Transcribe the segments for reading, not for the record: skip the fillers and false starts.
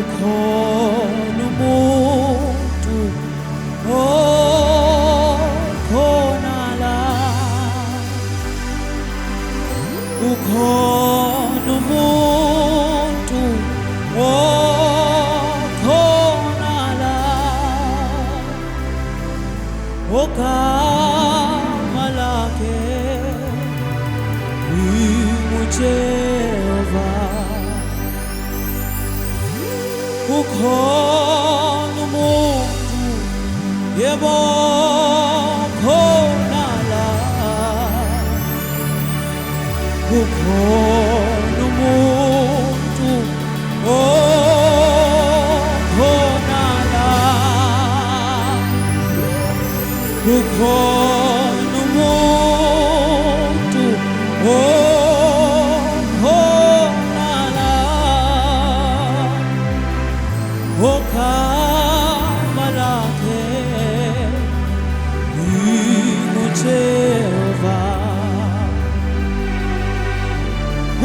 ukhona umuntu okhona la, ukhona umuntu okhona la, ogama lakhe linguJehova. Ukhona umuntu, yebo khona la, ukhona umuntu okhona la, ukhona umuntu okhona la, ogama lakhe linguJehova.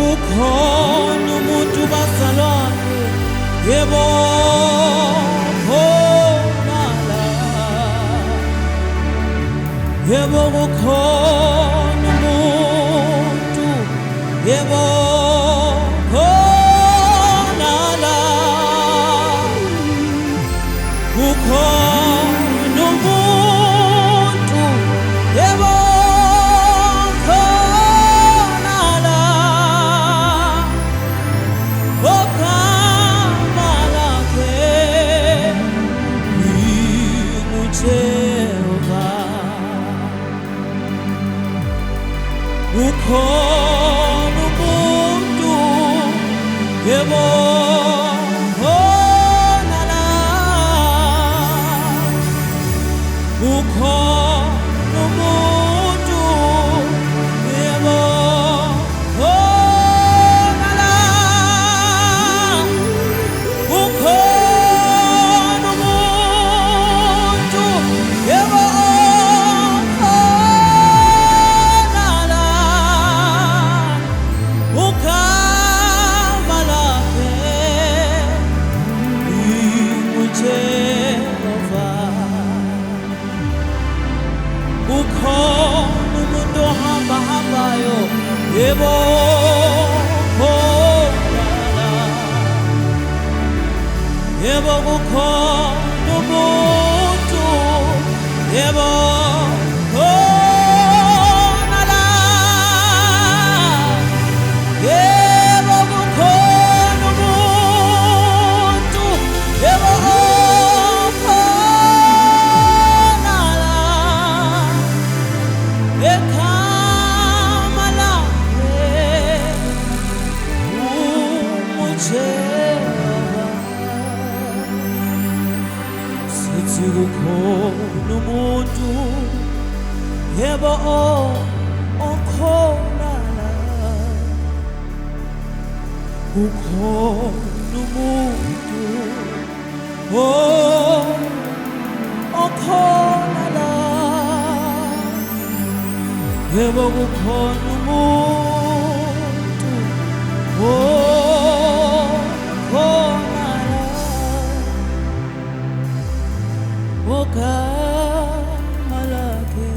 Ukhona umuntu bazalwane, yebo khona la, yebo ukhona umuntu, yebo khona la, ukhona umuntu, yebo khona la, ogama lakhe linguJehova. Ukhona umuntu, yebo khona la, ukhona umuntu, yebo khona la, ukhona umuntu, yebo khona la, ugama lakhe linguJehova. Ukhona umuntu ohamba hambayo, yebo khona la, yebo ukhona umuntu, yebo khona la, yebo ukhona umuntu, yebo khona la, egama lakhe linguJehova. Sithi kukhona umuntu, yebo okhona la, ukhona umuntu okhona la, yebo kukhona umuntu okhona la, ogama lakhe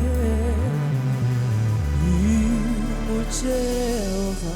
linguJehova.